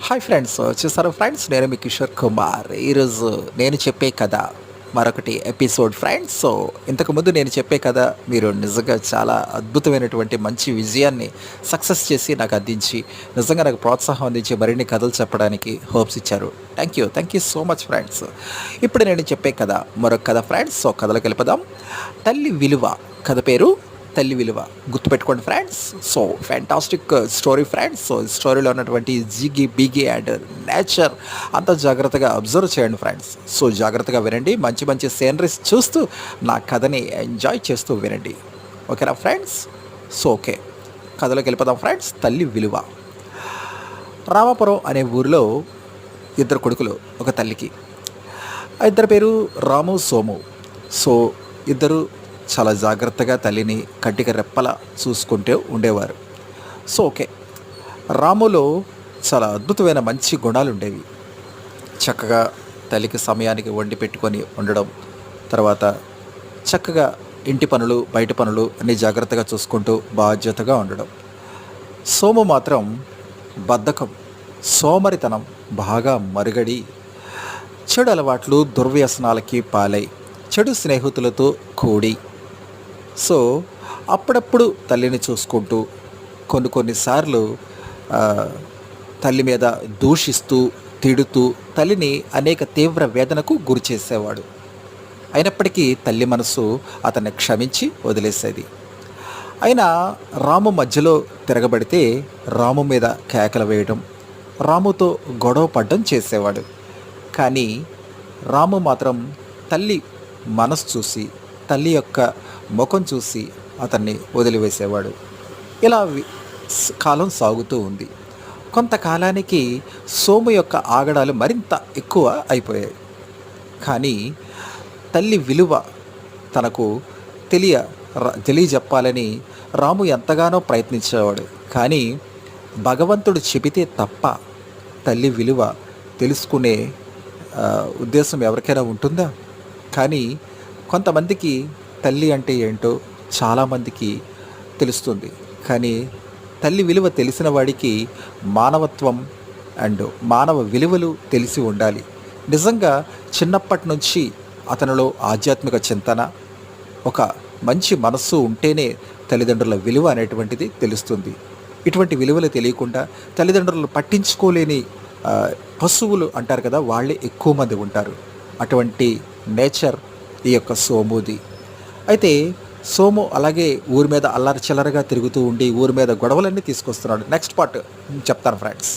Hi friends, చూసారా friends, నేను మీ కిషోర్ కుమార్. ఈరోజు నేను చెప్పే కథ మరొకటి ఎపిసోడ్ ఫ్రెండ్స్. ఇంతకుముందు నేను చెప్పే కథ మీరు నిజంగా చాలా అద్భుతమైనటువంటి మంచి విజయాన్ని సక్సెస్ చేసి నాకు అందించి నిజంగా నాకు ప్రోత్సాహం అందించి మరిన్ని కథలు చెప్పడానికి హోప్స్ ఇచ్చారు. Thank you so much friends. ఇప్పుడు నేను చెప్పే కథ మరొక కథ ఫ్రెండ్స్. కథలోకి వెళ్ళిపోదాం. తల్లి విలువ. కథ పేరు తల్లి విలువ. గుర్తుపెట్టుకోండి ఫ్రెండ్స్. Fantastic story friends. స్టోరీలో ఉన్నటువంటి జిగి బిగి అండ్ నేచర్ అంతా జాగ్రత్తగా అబ్జర్వ్ చేయండి ఫ్రెండ్స్. జాగ్రత్తగా వినండి, మంచి మంచి సీనరీస్ చూస్తూ నా కథని ఎంజాయ్ చేస్తూ వినండి. ఓకేనా ఫ్రెండ్స్? ఓకే, కథలోకి వెళ్ళిపోదాం ఫ్రెండ్స్. తల్లి విలువ. రామాపురం అనే ఊరిలో ఇద్దరు కొడుకులు ఒక తల్లికి. ఆ ఇద్దరు పేరు రాము, సోము. ఇద్దరు చాలా జాగ్రత్తగా తల్లిని కంటికి రెప్పలా చూసుకుంటూ ఉండేవారు. ఓకే, రాములో చాలా అద్భుతమైన మంచి గుణాలు ఉండేవి. చక్కగా తల్లికి సమయానికి వండి పెట్టుకొని ఉండడం, తర్వాత చక్కగా ఇంటి పనులు బయట పనులు అన్నీ జాగ్రత్తగా చూసుకుంటూ బాధ్యతగా ఉండడం. సోము మాత్రం బద్ధకం, సోమరితనం బాగా మరుగడి చెడు అలవాట్లు దుర్వ్యసనాలకి పాలై చెడు స్నేహితులతో కూడి అప్పుడప్పుడు తల్లిని చూసుకుంటూ కొన్నిసార్లు తల్లి మీద దూషిస్తూ తిడుతూ తల్లిని అనేక తీవ్ర వేదనకు గురి చేసేవాడు. అయినప్పటికీ తల్లి మనసు అతన్ని క్షమించి వదిలేసేది. అయినా రాము మధ్యలో తిరగబడితే రాము మీద కేకలు వేయడం, రాముతో గొడవ పడడం చేసేవాడు. కానీ రాము మాత్రం తల్లి మనసు చూసి తల్లి యొక్క ముఖం చూసి అతన్ని వదిలివేసేవాడు. ఇలా కాలం సాగుతూ ఉంది. కొంతకాలానికి సోము యొక్క ఆగడాలు మరింత ఎక్కువ అయిపోయాయి. కానీ తల్లి విలువ తనకు తెలియజెప్పాలని రాము ఎంతగానో ప్రయత్నించేవాడు. కానీ భగవంతుడు చెబితే తప్ప తల్లి విలువ తెలుసుకునే ఉద్దేశం ఎవరికైనా ఉంటుందా? కానీ కొంతమందికి తల్లి అంటే ఏంటో చాలామందికి తెలుస్తుంది. కానీ తల్లి విలువ తెలిసిన వాడికి మానవత్వం అండ్ మానవ విలువలు తెలిసి ఉండాలి. నిజంగా చిన్నప్పటి నుంచి అతనిలో ఆధ్యాత్మిక చింతన, ఒక మంచి మనస్సు ఉంటేనే తల్లిదండ్రుల విలువ అనేటువంటిది తెలుస్తుంది. ఇటువంటి విలువలు తెలియకుండా తల్లిదండ్రులను పట్టించుకోలేని పశువులు అంటారు కదా, వాళ్ళే ఎక్కువ మంది ఉంటారు. అటువంటి నేచర్ ఈ యొక్క సోముది. అయితే సోము అలాగే ఊరి మీద అల్లరి చిల్లరగా తిరుగుతూ ఉండి ఊరి మీద గొడవలన్నీ తీసుకొస్తున్నాడు. నెక్స్ట్ పార్ట్ చెప్తాను ఫ్రెండ్స్.